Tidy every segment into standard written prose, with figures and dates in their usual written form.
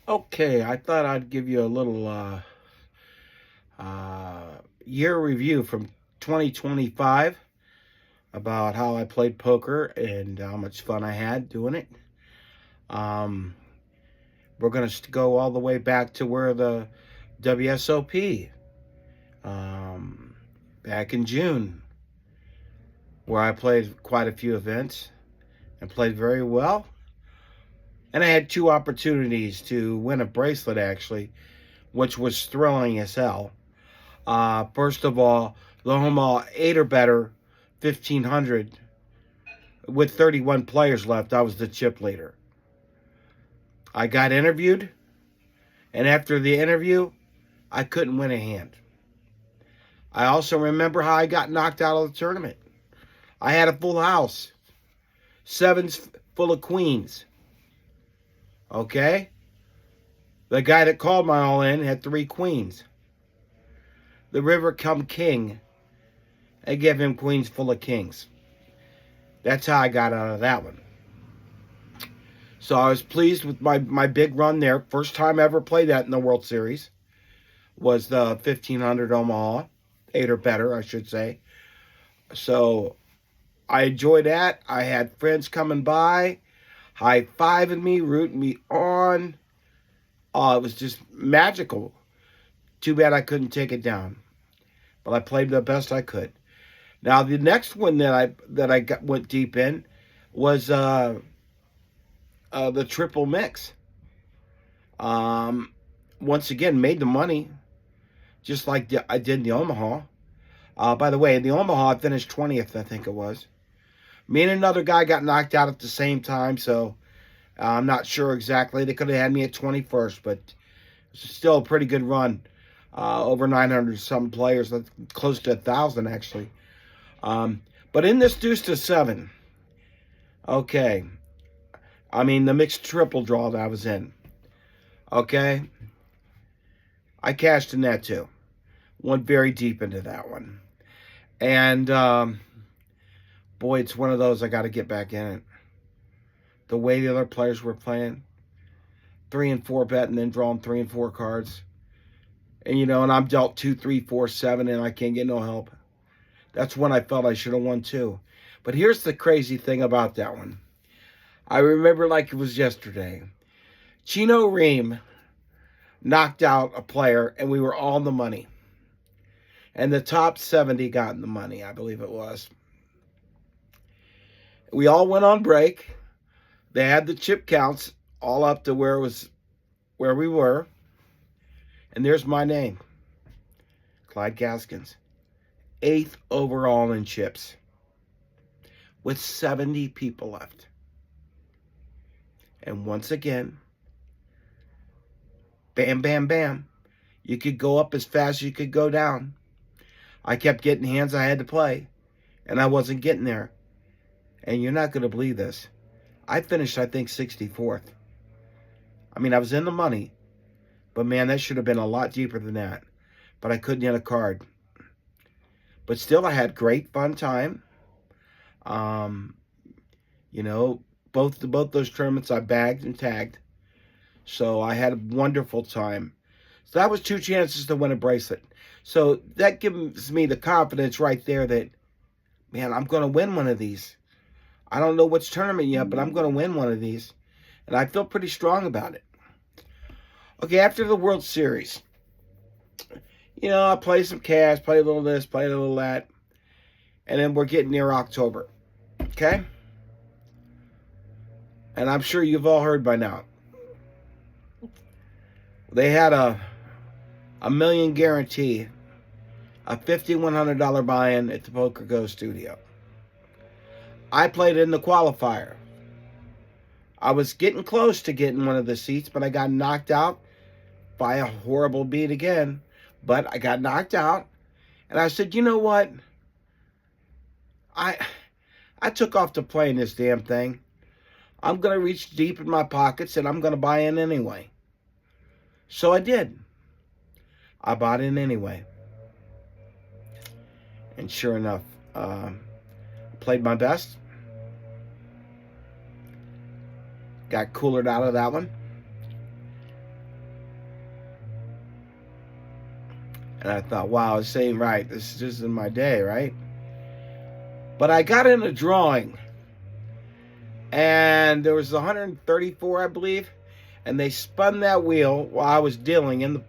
Okay, I thought I'd give you a little year review from 2025 about how I played poker and how much fun I had doing it. Um, we're going to go all the way back to where the WSOP, um, back in June, where I played quite a few events and played very well. And I had two opportunities to win a bracelet, actually, which was thrilling as hell. First of all, the Omaha 8 or better 1500 with 31 players left. I was the chip leader. I got interviewed, and after the interview, I couldn't win a hand. I also remember how I got knocked out of the tournament. I had a full house, sevens full of queens. Okay? The guy that called my all in had three queens. The river come king. I gave him queens full of kings. That's how I got out of that one. So I was pleased with my big run there. First time I ever played that in the World Series was the 1500 Omaha, 8 or better, I should say. So I enjoyed that. I had friends coming by, high-fiving me, rooting me on. It was just magical. Too bad I couldn't take it down. But I played the best I could. Now the next one that went deep in was the triple mix. Once again, made the money, just like I did in the Omaha. By the way, in the Omaha, I finished 20th, I think it was. Me and another guy got knocked out at the same time, so I'm not sure exactly. They could have had me at 21st, but it's still a pretty good run. Over 900 some players, close to 1,000 actually. But in this deuce to seven, okay. I mean, the mixed triple draw that I was in. Okay. I cashed in that too. Went very deep into that one. And, boy, it's one of those I got to get back in it. The way the other players were playing, 3 and 4 bet and then drawing 3 and 4 cards. And, and I'm dealt 2, 3, 4, 7, and I can't get no help. That's when I felt I should have won too. But here's the crazy thing about that one. I remember like it was yesterday. Chino Ream knocked out a player, and we were all in the money. And the top 70 got in the money, I believe it was. We all went on break. They had the chip counts all up to where we were. And there's my name, Clyde Gaskins. 8th overall in chips with 70 people left. And once again, bam, bam, bam. You could go up as fast as you could go down. I kept getting hands I had to play, and I wasn't getting there. And you're not going to believe this. I finished, I think, 64th. I mean, I was in the money, but man, that should have been a lot deeper than that. But I couldn't hit a card. But still, I had great fun time. Both those tournaments I bagged and tagged. So I had a wonderful time. So that was 2 chances to win a bracelet. So that gives me the confidence right there that, man, I'm going to win one of these. I don't know which tournament yet, but I'm going to win one of these. And I feel pretty strong about it. Okay, after the World Series, I play some cash, play a little this, play a little that. And then we're getting near October. Okay? And I'm sure you've all heard by now. They had a million guarantee, a $5,100 buy-in at the Poker Go studio. I played in the qualifier. I was getting close to getting one of the seats, but I got knocked out by a horrible beat again. But I got knocked out, and I said, you know what? I took off to playing this damn thing. I'm going to reach deep in my pockets, and I'm going to buy in anyway. So I did. I bought in anyway. And sure enough, played my best. Got coolered out of that one. And I thought, wow, this ain't right. This isn't my day, right? But I got in a drawing, and there was 134, I believe, and they spun that wheel while I was dealing in the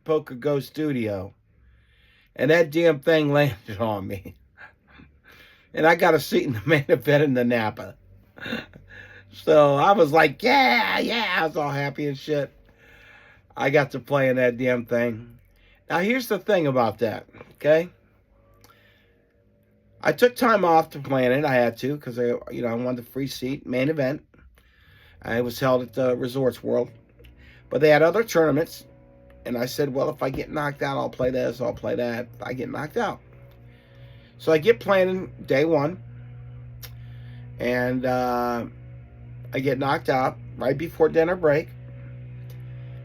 Poker Go studio, and that damn thing landed on me. And I got a seat in the main event in the Napa. So I was like, yeah, I was all happy and shit. I got to play in that damn thing. Now, here's the thing about that, okay? I took time off to plan it. I had to because I wanted a free seat, main event. I was held at the Resorts World. But they had other tournaments. And I said, well, if I get knocked out, I'll play this, I'll play that. If I get knocked out. So I get planning day one. And I get knocked out right before dinner break.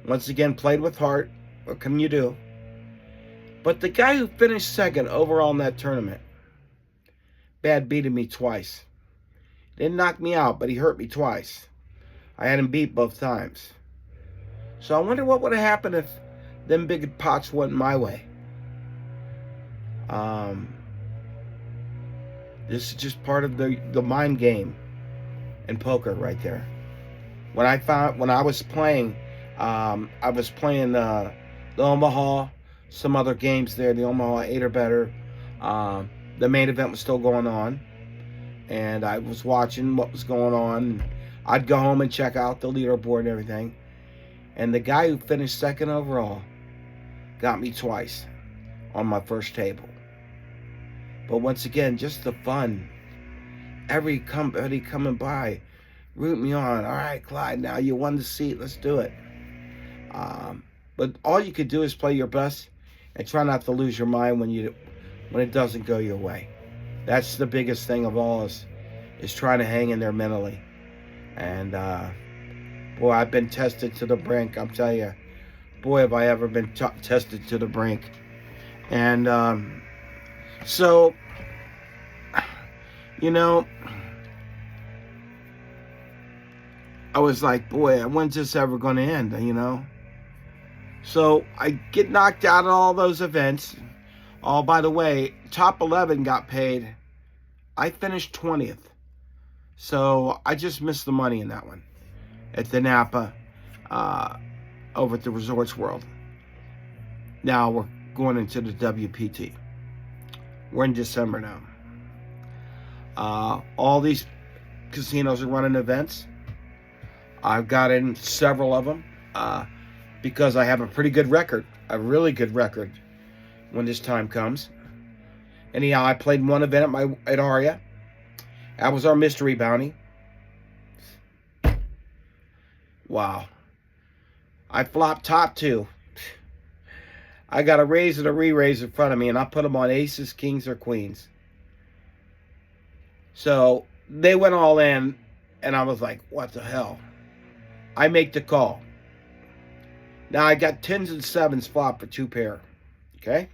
Once again, played with heart. What can you do? But the guy who finished second overall in that tournament, bad beating me twice. Didn't knock me out, but he hurt me twice. I had him beat both times. So I wonder what would have happened if them big pots went my way. This is just part of the mind game in poker right there. When I was playing, the Omaha, some other games there, the Omaha 8 or better. The main event was still going on, and I was watching what was going on. I'd go home and check out the leaderboard and everything. And the guy who finished second overall got me twice on my first table. But once again, just the fun. Everybody coming by, root me on. All right, Clyde, now you won the seat. Let's do it. But all you could do is play your best and try not to lose your mind when it doesn't go your way. That's the biggest thing of all is trying to hang in there mentally. And boy, I've been tested to the brink. I'm telling you, boy, have I ever been tested to the brink. And so, I was like, boy, when's this ever going to end, So I get knocked out at all those events. Oh, by the way, top 11 got paid. I finished 20th. So I just missed the money in that one. At the Napa, over at the Resorts World. Now we're going into the WPT. We're in December now. All these casinos are running events. I've got in several of them because I have a pretty good record, a really good record when this time comes. Anyhow, I played one event at Aria. That was our mystery bounty. Wow. I flopped top two. I got a raise and a re-raise in front of me, and I put them on aces, kings, or queens. So they went all in, and I was like, what the hell? I make the call. Now I got 10s and 7s flop for 2 pair. Okay?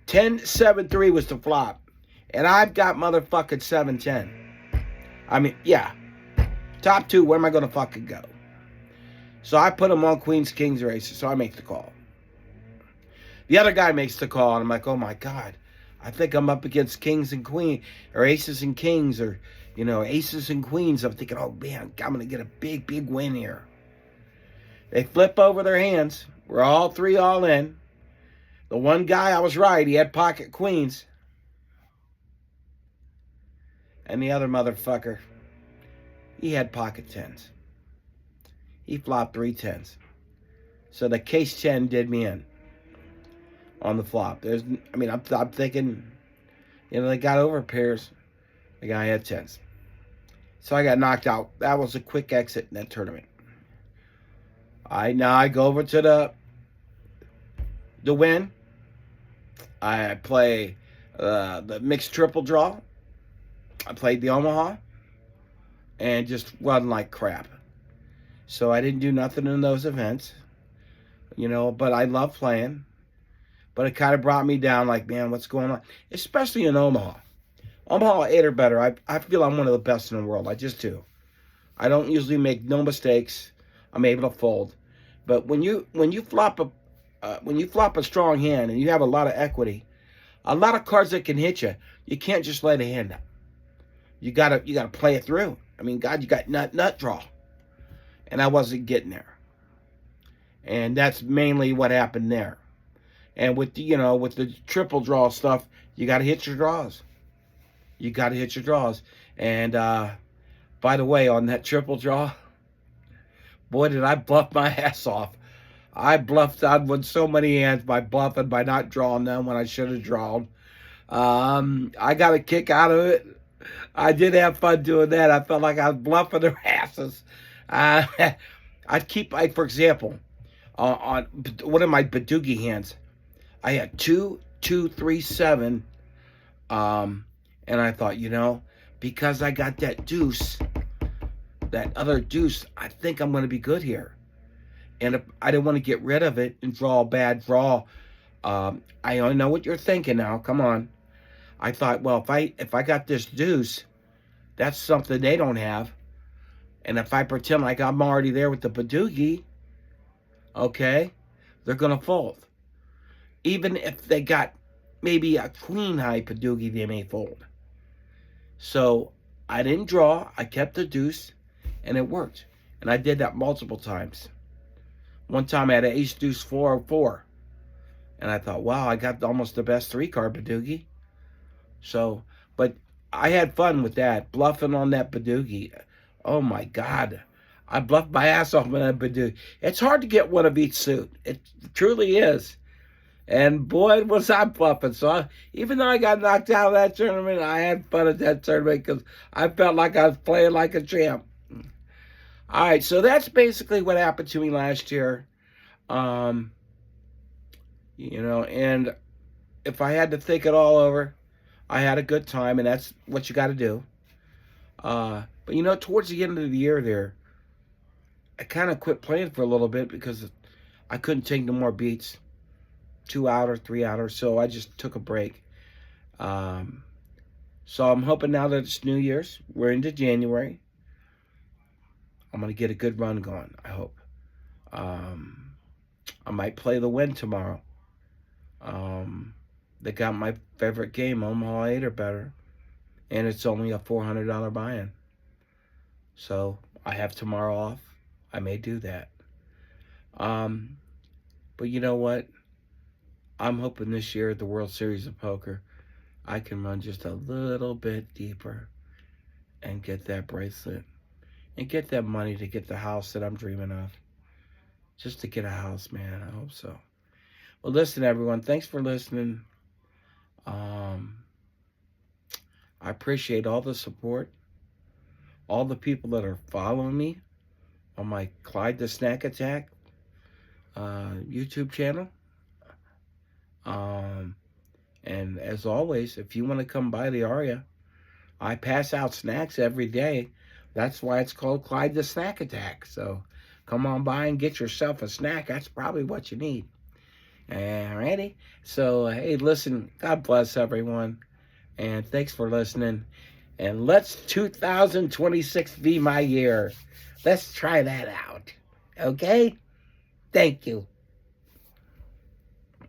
10-7-3 was the flop. And I've got motherfucking 7-10. I mean, yeah. Top 2, where am I going to fucking go? So I put them on queens, kings, or aces. So I make the call. The other guy makes the call, and I'm like, oh my God. I think I'm up against kings and queens, or aces and kings, or, aces and queens. I'm thinking, oh man, I'm going to get a big, big win here. They flip over their hands. We're all three all in. The one guy, I was right, he had pocket queens. And the other motherfucker, he had pocket 10s. He flopped 3 10s. So the case 10 did me in on the flop. I'm thinking, they got over pairs. The guy had 10s. So I got knocked out. That was a quick exit in that tournament. Now I go over to the win. I play the mixed triple draw. I played the Omaha and just run like crap. So I didn't do nothing in those events, but I love playing. But it kind of brought me down like, man, what's going on? Especially in Omaha. Omaha 8 or better. I feel I'm one of the best in the world. I just do. I don't usually make no mistakes. I'm able to fold. But when you flop when you flop a strong hand and you have a lot of equity, a lot of cards that can hit you, you can't just lay the hand out. You gotta play it through. I mean, God, you got nut draw, and I wasn't getting there, and that's mainly what happened there. And with with the triple draw stuff, you got to hit your draws. You got to hit your draws. And by the way, on that triple draw, boy, did I bluff my ass off. I bluffed on with so many hands by bluffing, by not drawing them when I should have drawn. I got a kick out of it. I did have fun doing that. I felt like I was bluffing their asses. I'd keep, like, for example, on one of my Badoogie hands, I had 2, 2, 3, 7. And I thought, because I got that deuce, that other deuce, I think I'm going to be good here. And if I didn't want to get rid of it and draw a bad draw. I know what you're thinking now. Come on. I thought, well, if I got this deuce, that's something they don't have. And if I pretend like I'm already there with the Badoogie, okay, they're going to fold. Even if they got maybe a queen high Badoogie, they may fold. So I didn't draw. I kept the deuce, and it worked. And I did that multiple times. One time I had an ace deuce 4-4. And I thought, wow, I got almost the best 3-card Badoogie. So, but I had fun with that, bluffing on that Badoogie. Oh my God. I bluffed my ass off on that Badoogie. It's hard to get one of each suit. It truly is. And boy, was I bluffing. So even though I got knocked out of that tournament, I had fun at that tournament because I felt like I was playing like a champ. All right, so that's basically what happened to me last year. And if I had to think it all over, I had a good time, and that's what you got to do. But towards the end of the year there, I kind of quit playing for a little bit because I couldn't take no more beats. 2 out or 3 out or so. I just took a break. So I'm hoping now that it's New Year's, we're into January, I'm going to get a good run going, I hope. I might play the Win tomorrow. They got my favorite game, Omaha 8 or better, and it's only a $400 buy-in. So I have tomorrow off. I may do that. But you know what? I'm hoping this year at the World Series of Poker, I can run just a little bit deeper and get that bracelet and get that money to get the house that I'm dreaming of. Just to get a house, man. I hope so. Well, listen, everyone. Thanks for listening. I appreciate all the support. All the people that are following me on my Clyde the Snack Attack YouTube channel. And as always, if you want to come by the Aria, I pass out snacks every day. That's why it's called Clyde the Snack Attack. So come on by and get yourself a snack. That's probably what you need. Alrighty. So, hey, listen, God bless everyone. And thanks for listening. And let's 2026 be my year. Let's try that out. Okay? Thank you.